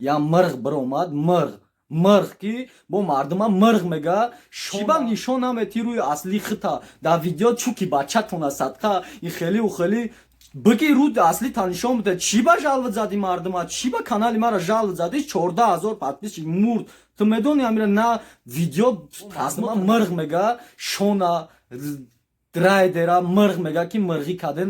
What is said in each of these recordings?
یا مرغ برآمد مرغ کی با مردم مرغ میگه شیبا نشون نمیتی روی اصلی خطا در ویدیو چوکی بچه تونه صدقه این خیلی و خیلی بگی رو اصلی تنشون بده چی با جلوت زدی مردم ها چی با کانالی ما را جلوت زدی 14,000 подписчик مرد تو میدونی امیر نه ویدیو اصلا مرغ میگه شونا درایدرا مرغ میگه که مرغی کردن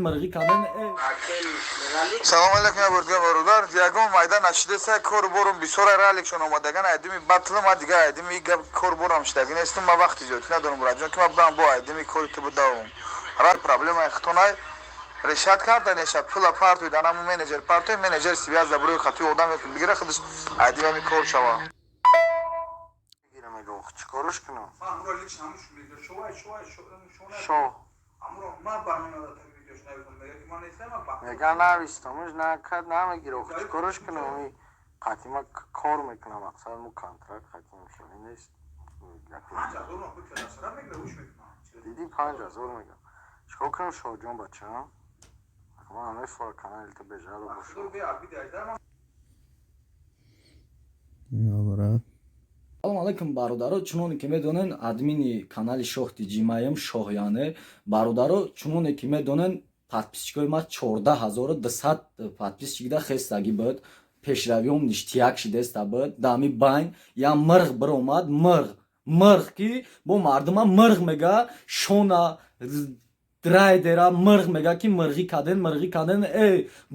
салом алейкум абурдига бародар ягон майдан ашидеса кор борум бисёра раликшон омадаган айдими батла ма дига айдими гап кор борам штагин эстим ма вақти зиёд надорум раҷон ки ма бам бо айдими кори ту будавум ра проблема ихтонай решат карда неша пула парту данам менеджер связ заброй хати одам бигира худш айдими ми кор шава бигира мего чикорош кунам амро лик шамуш бигир шо амро ма барнамада میگن نویستمش نکرد نمیگیره کارش کنم قطیما کار میکنم اکثر مو کنترکت قطیم میشه نیست 5,000 دیدی 5,000 میگم چکار کنم شاه جان بچه هم من همه فار کانال تا بجرد باشه салом алейкум бародаро чуноне ки медонен админи канали шоҳ диҷимаем шоҳяне бародаро чуноне ки медонен подписчикои ма 14,200 подписчикда хестаги буд пешравиём ништияк шидеста буд дами байн я мирғ биромад мирғ ки бо мардума мирғ мега шона драйдера мирғ мега ки мирғӣ карден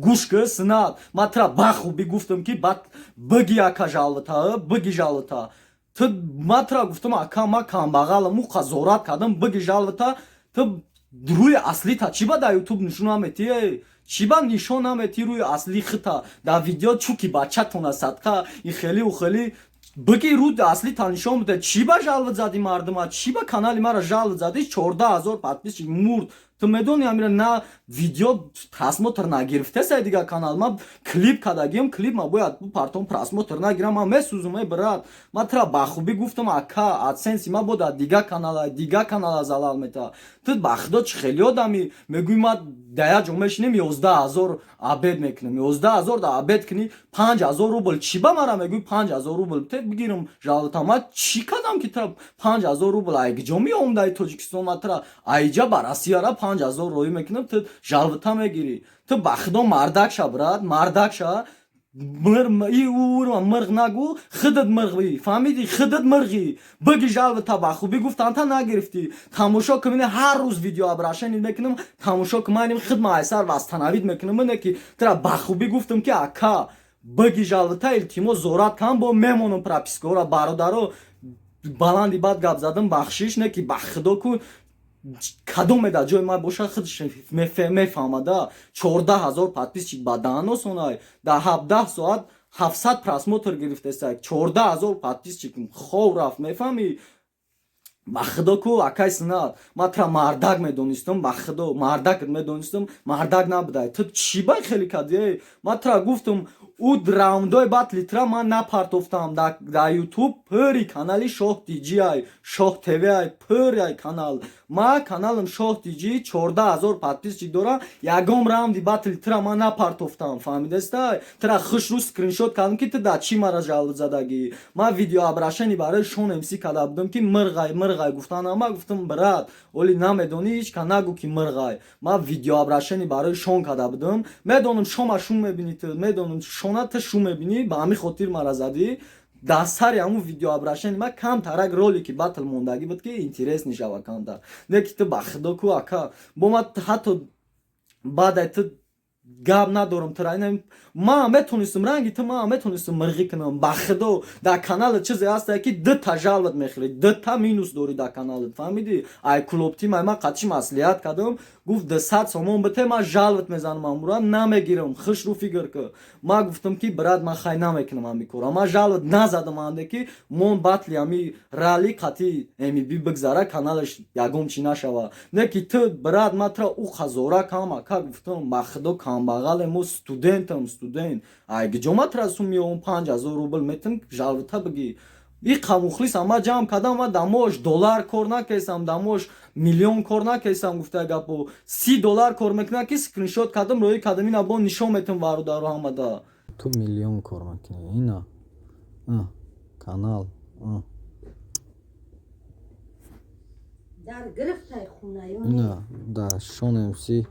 гӯш ки синад ма тра бахуби гуфтам ки бад биги ака жалвата биги жалвата ту ма тра гуфтам ака ма камбағалам у қазорат кардам биги жалвата ту روی اصلی تا چی با در یوتیوب نشون نمیتی چی با نشون نمیتی روی اصلی خطا در ویدیو چوکی بچه تونه صدقه این خیلی و خیلی بگی رو اصلی تا نشون بده چی با جلوت زدی مردم ها چی با کانالی ما را جلوت زدی 14,000 подписчик مرد تو میدونی امیر نه ویدیو просмотр نگرفته سه دیگه کانال ما کلیپ کداگیم کلیپ ما باید پارتون просмотр نگیرم ما مسوزم برات ما ترا بخوبی گفتم اکا ادسنس ما بود دیگه کانال زلال میتا تو بخدا چه خیلی آدمی میگوی ما دیا جمعش نیم 11,000 عبد میکنم 11,000 دا عبد کنی 5,000 روبل چی با مرا میگوی 5,000 روبل ته بگیرم جالتا ما چی کدام که ترا 5,000 روبل ایگ جمعی اومدای توجیکستان ما ترا ایجا براسیارا 5,000 روی میکنم تو جالتا میگیری تو بخدا مردک شا برات مردک شا مرغ نگو خودت مرغی فهمیدی خودت مرغی بگی جالتا بخوبی گفتن تا نگرفتی تماشا کنی هر روز ویدیو ابراشن میکنم تماشا کنیم خدمت ایسر واستنوید میکنم من که ترا بخوبی گفتم که اکا بگی جالتا التیمو زورات کم با میمونم پراپیسکورا برادرو баланди бад гап задам бахшиш не ки бахудо ку кадом да ҷои ма боша худш мефаҳмада 14,000 подписчик ба даъно сонай да 17 соат 700 просмотр гирифтеса 14,000 подписчик хов рафт мефаҳмӣ ба худо ку акай синад ма тра мардак медонистам ба худо мардак медонистам мардак набудай ту чӣ бай хеле кардӣ ма тра гуфтам او رауندای بات لیترا من نپرتفتم در یوتیوب پری کانالی شاه دیجی ای شاه تیوی ای پری ای کانال ما کانالم شاه دیجی 14,000 подписчик دارم یگام راوندی بات لیترا من نپرتفتم فهمیدستی ترا خوش رو اسکرینشات کردم که تا چی مرا جلوت زدگی ما ویدیو ابراشنی برای شون امسی کرده بودم که مرغای گفتن اما گفتم برات ولی نمیدونی هیچ که نگو که مرغای ما ویدیو ابراشنی برای شون کرده بودم میدونم شما شون میبینید میدونم شونا تا شو میبینی با همین خاطر مرا زدی در سر همون ویدیو ابراشن ما کم ترک رولی که باتل موندگی بود که اینترس نشوه کنده نه که تو بخدا کو اکا با ما حتی بعد تو گاب ندارم ترا ما میتونستم رنگی تو ما میتونستم مرغی کنم بخدا در کانال چیزی هست که دو تا جلوت میخری دو تا مینوس داری در کانالت فهمیدی ای کلوب تیم ما قچی مسئولیت کردم گفت 200 سومون بته ما جلوت میزنم امورا نمیگیرم خوش رو فکر که ما گفتم که برات من خای نمیکنم امی کورا ما جلوت نزدم انده که مون باتلی امی رالی قطی امی بی بگذاره کانالش یگم چی نشوه نه که تو برات ما ترا او خزورا کام که گفتم بخدا کام بغل مو студентам студент айги ҷома трасум миём 5,000 рубл метн жалвата бигӣ и қамухлис ама ҷамъ кардам ва дамош доллар кор накесам дамош миллион кор накесам гуфта гапо $30 кор мекунам ки скриншот кардам рои кардам ин або нишон метам вародаро ҳамада YouTube миллион кор мекунад. Ина канал дар гирифтай хунаёни ина да шонемси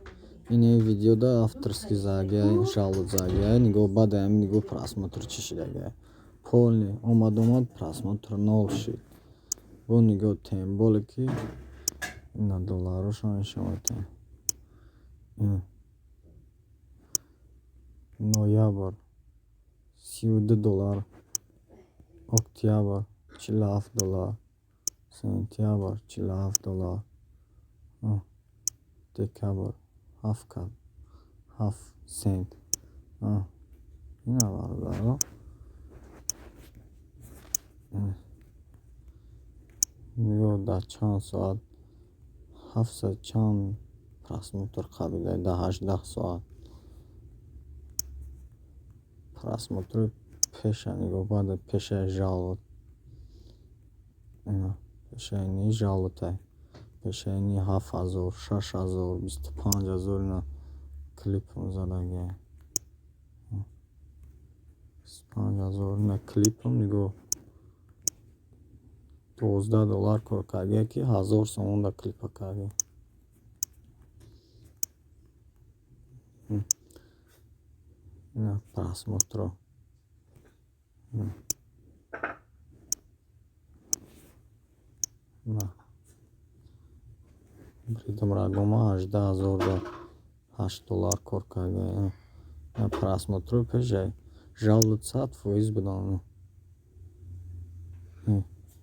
ине видеода авторски загия жалот загия нигоҳ баде ами нигоҳ просмотр чӣ шидагия полни омад просмотр 0 шид бо нигоҳ темболе ки ина долларошон шометем ноябр $32 октябр $47 сентябр $47 декабр 7 сент ина бародаро нигоҳ дар чанд соат 700 чанд просмотр қабида 18 соат просмотри пеша нигоҳ баъда пешаи жалот пешаини жалотай пешаини 7000 6000 25000 ина клипам задагия 25000 ина клипам нигоҳ $12 кор кардия ки 1000 сомон да клипа кардия ина просмотро бридам рагома $18000 $8 кор кардия ина просмотро пешай жалот 100% будан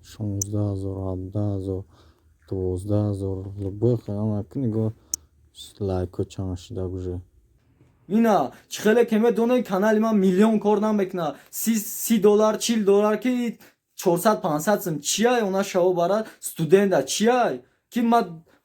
16000 17000 12000 любой хелама ки нигоҳ лайко чанд шида гужи ина чӣ хеле ки медонед канали ман миллион кор намекуна $30 $40 ки 400-500 сом чияй она шаво бара студента чияй ки ма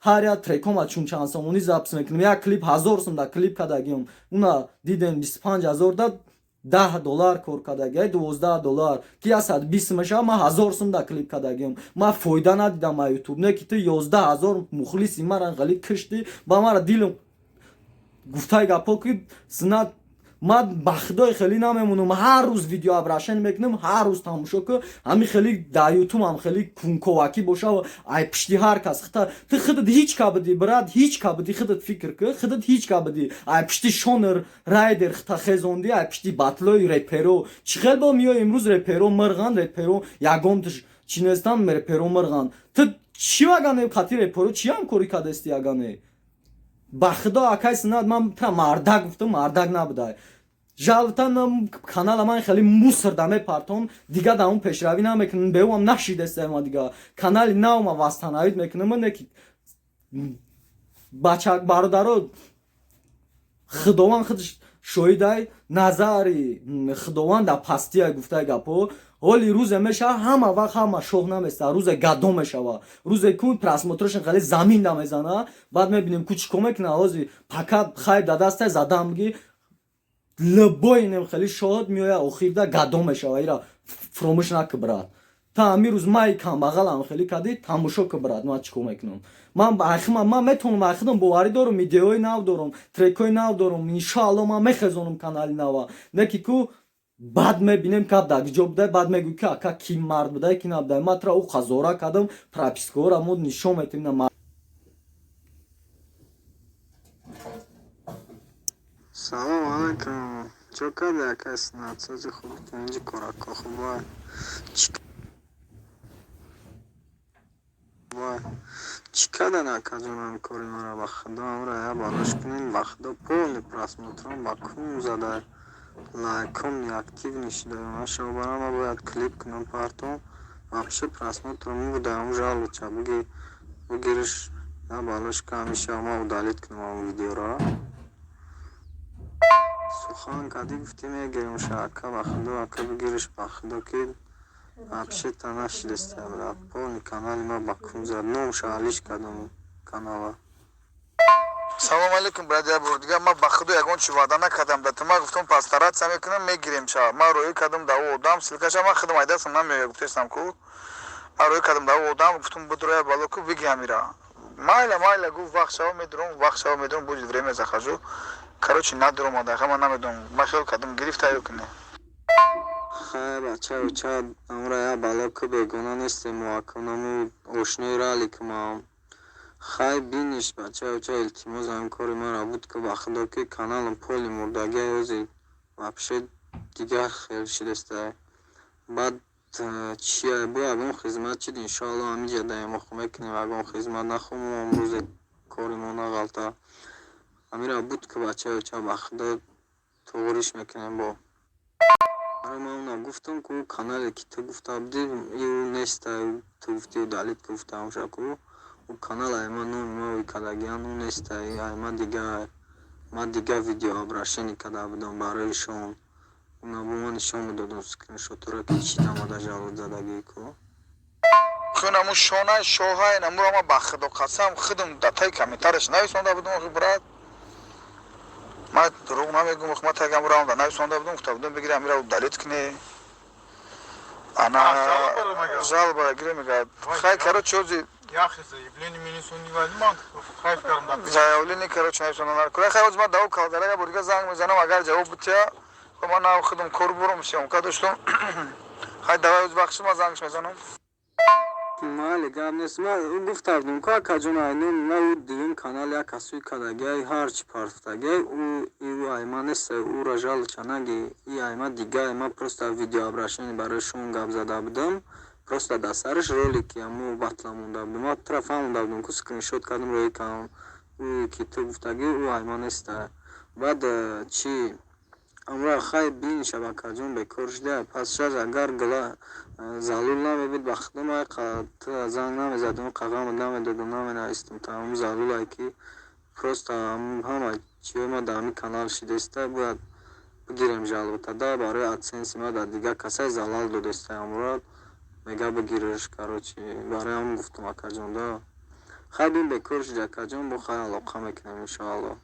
ҳар як трекома чун чанд сомони запис мекунам як клип 1000 сом да клип кардагиам уна дидем 25000 да $10 кор кардагия $12 ки 120 меша ма 1000 сом да клип кардагиам ма фоида надидам ма ютуб не ки ту 11000 мухлиси мара гали кишти ба мара дилам гуфтай гапо ки снат ман ба худои хеле намемонам ҳар рӯз видео абрашен мекунам ҳар рӯз тамошо ку ҳами хеле дар ютуб ҳам хеле кунковакӣ боша ай пишти ҳар кас хита ту худат ҳеҷ кабуди брат ҳеҷ кабуди худат фикр ку худат ҳеҷ кабуди ай пишти шонер райдер хита хезонди ай пишти батлои реперо чӣ хел бо миёй имрӯз реперо мирған реперо ягон чинестан реперо мирған ту чӣ вагане қати реперо чӣ ҳам кори кадасти ягане ба худо акай снад ман та мардак гуфтам мардак набудай жалтан канала ман хеле мусор да мепартон дига да он пешравӣ намекунам беувам нашидестема дига канали навма вастанавид мекунам неки бачак бародаро худованд худ шоҳидай назари худованд да пастия гуфтай гапо ҳоли рӯзе мешава ҳама вақт ҳама шоҳ наместа рӯзе гадо мешава рӯзе ку просмотрашон хеле замин да мезана баъд мебинем ку чӣ ко мекуна ҳози пакат хайп да дастай задам ги лабоинем хеле шод меоя охирда гадо мешава ира фромӯш наку брат та ҳамин рӯз май камбағалам хеле кади тамошо ку брат ман чӣ ко мекунам ман метавонам айхудам боварӣ дорам видеои нав дорам трекои нав дорам иншоалло ман мехезонам канали нава не ки ку баъд мебинем каб дар ҷо будай баъд мегӯй ки ака ки мард будай ки набудай ма тра ӯ қазора кардам пропискаҳоро мо нишон метавонем салом алайкум чо карда акай снат сози хубтон инҷи корако хубай чӣ кардан акаҷонам кори мара ба худо амра я балош кунин ба худо полни просмотрон ба кум задай лайком неактивни шуда машо барама бояд клип кунам партон вообще просмотр мебудаям жалуча буги бугириш я балош ка ҳамиша ма удалит кунам ам видеоро сухан кади гуфти мегирим шака ба худо ака бугириш ба худо ки вообще та нашидесте брат полни канали ма ба кум зад номша алиш кардам канала салом алейкум брадя бур дига ма ба худо ягон чи ваъда накардам да тума гуфтам пастаратсия мекунам мегирем ша ма роӣ кардам да у одам силкаша ма худам айдасам намеоя гуфтестам ку ма роӣ кардам да у одам гуфтам будроя бало ку бигиам ира майла гуфт вақт шава медурам буди время захожу короче надурм одаха ман намедонам ман хел кардам гирифтаю ки не хай бачао ча амра я бало ки бегона нестем муакканаmu ошнои раликмам хай биниш бачао ча илтимос ҳамкори мара буд ки ба худо ки каналам поли мурдагия ёзи вообще дигар хел шидестай баъд чи бу ягон хизмат чид иншоалло ҳаминҷа даимоху мекунем ягон хизмат нахуму амрӯзе коримо нағалта амира буд ки бачао ча ба худо туғриш мекунем бо мана гуфтам ку канале ки ту гуфта буди ию нестай ту гуфти далит гуфтам шаку канал айма нума кадагиан у нестай айма дига видео обращение када будам барои шон набума нишон медодам скриншотро ки чӣ намада жалоб задагӣ ку хунаму шонаи шоҳай намурама ба худо қасам худам датаи комментариш нависонда будам брат ман дурӯғ намегум ма тагам равнда нависонда будам гуфта будам бигири амира далит кунӣ ана жалоба гире мегӯяд хай короче ҳози заявление короче нависонда накура хай ҳози ман давоб калдара я бурга занг мезанам агар ҷавоб бутия ман нав худам кор бурам сёмка доштам хай давай ҳози бахши ман зангш мезанам майли гап нест ман гуфта будам ку акаҷон айнун на ӯ дуюм канал як касуи кадагиай ҳарчи партагиай ӯ айма нестай ӯра жал чанаги и айма дига айма просто видео обращение барои шум гап зада будам просто дастариш ролики аму батла монда будам ман тура фаҳмонда будам ку скриншот кардам рӯи канал ӯ ки ту гуфтагӣ ӯ айма нестай баъд чи амра хай бин шабакаҷон бекор шуда пас шаз агар гила залул намебуд ба худо май занг намезадам қағам намедодам наменавистам тамом залулай ки просто ҳама чиё ма дар ҳамин канал шидеста бояд бигирем жалота да барои адсенси ма дар дигар касай залал додеста амра мега бигириш короче барои ҳамин гуфтам акаҷон да хай бин бекор шуд акаҷон бо хай алоқа мекунем иншоалло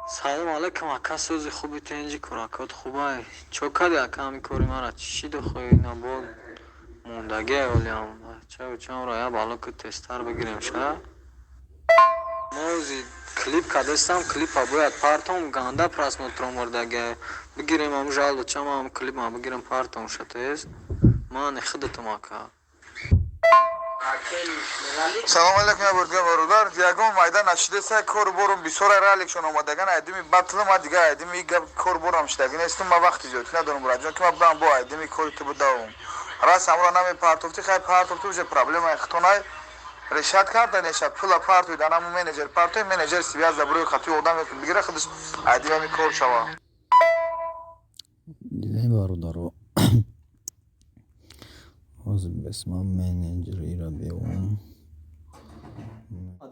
салом алайкум ака сӯзи хуби тенҷи куракот хубай чо кади ака ҳами кори мара чӣ дохои набол мондагия олиам чамра я бало ки тестар бигирем ша мози клип кадестам клипа бояд партом ганда просмотром мурдагия бигирем ам жалду чама ам клипа бигирем партом шатез ман худатум ака салом алейкум я бурдга бародар ягон майда нашидеса кор борум бисёр раликшон омадаган айдими батлы ма дига айдими гап кор борам шидаги нестум ма вақти зиёд надорум брат ҷон ки ма будам бо айдими кори ту будавум рас амро нами партофти хай партофти уже проблема ихтонай решат карда нешад пула партои данаму менеҷер партои менеҷер связ забурои хатуи одам бигира худаш айдимами кор шава дидем бародаро ҳозир бисман менеҷерира беом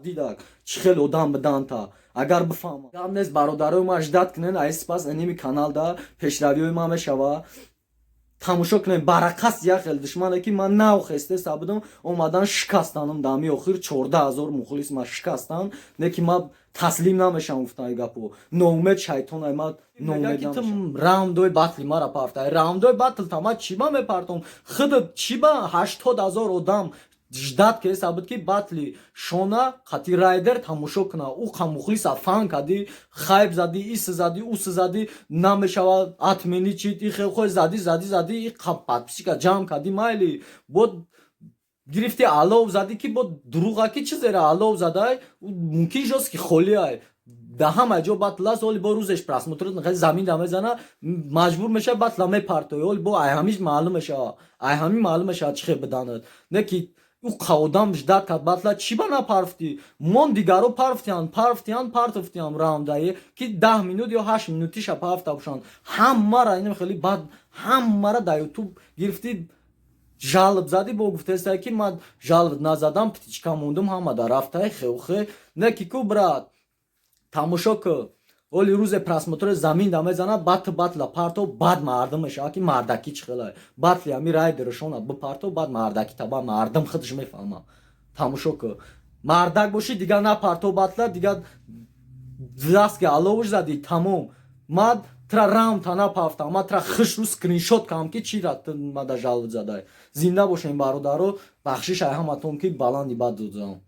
дидак чӣ хел одам биданта агар бифаҳмам гап нест бародарои ма ждат кунен айси пас иними каналда пешравиҳои ма мешава тамошо кунем барақас як хел душмане ки ман нав хестеса будам омадан шикастанам дами охир 14 000 мухлис ма шикастан не ки ма таслим намешам гуфтаи гапо ноумед шайтонай ма ноумед раундои батли мара партай раундои батл тама чиба мепартом худат чиба 80 000 одам ждат кеса буд ки батли шона хати райдер тамошо куна ӯ қамухлиса фан кади хайб зади ис зади ус зади намешава атмени чит и хелхой зади и подписчика ҷамъ кади майли бо гирифти алов зади ки бо дуруға ки чӣ зера алов задай мумкин шост ки холиай да ҳама ҷо батла оли бо рӯзеш просмотр замин да мезана маҷбур меша батла мепартои оли бо айҳамиш маълум мешава айҳами маълум мешава чӣ хел биданад не ки ӯ қаводам ждат кард батла чӣ ба напарфтӣ мон дигаро партофтиам раундае ки 10 минут ё 8 минутиша парфта бошанд ҳамара инам хеле бад ҳамара дар ютуб гирифтӣ жалоб задӣ бо гуфтесае ки ман жалоб назадам птичка мондум ҳамада рафтаи хелхе не ки ку брат тамошо ку оли рӯзе просмотре замин да мезана батла парто бад мардам мешава ки мардаки чӣ хелай батли ами райдерошона бипарто бад мардаки таба мардам худаш мефаҳма тамошо ку мардак боши дига на парто батла дига даски аловуш зади тамом ман тра раунта напафтам ман тра хишру скриншот кам ки чира мада жалоб задай зинда бошем бародаро бахшиш ай ҳаматон ки баланди бад додам